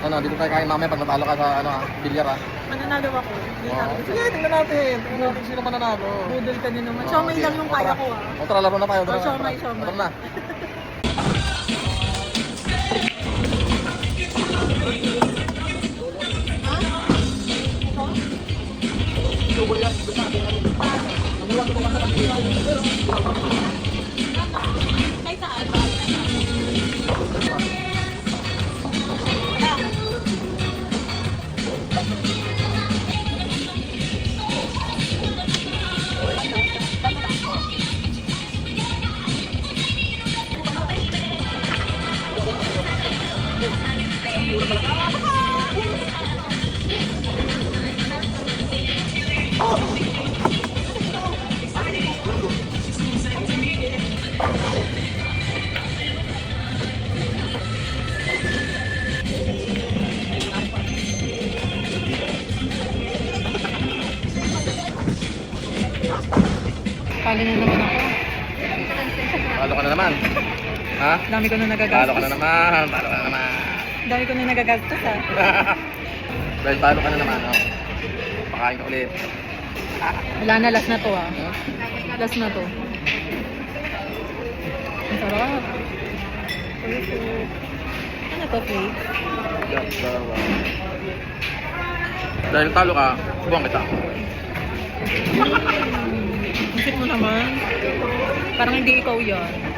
Ano, dito tayo kain mamaya pag natalo ka sa ano, bilyar ah. Mananalo ako. Hindi Oo. natin. Sige, tingnan natin. Tingnan natin sino mananalo. Budol ka din naman. Oo, Siomay sige. lang yung kaya ko ah. O tara, laro na tayo. Oh, siomay, siomay. Tara na. Kay saan? Kali na naman ako. Talo ka na naman. Ha? Dami ko na Talo nagagastos. ka na naman. Talo ka na naman. Dami ko na nagagastos ah. Dahil talo ka na naman. Oh. Pakain ka ulit. Wala na, last na to ah. Hmm? Last na to. Ang sarap. Perfect. Ano to, Faith? Yup, dalawa. Dahil talo ka, buwang kita. Isip mo naman. Parang hindi ikaw yan.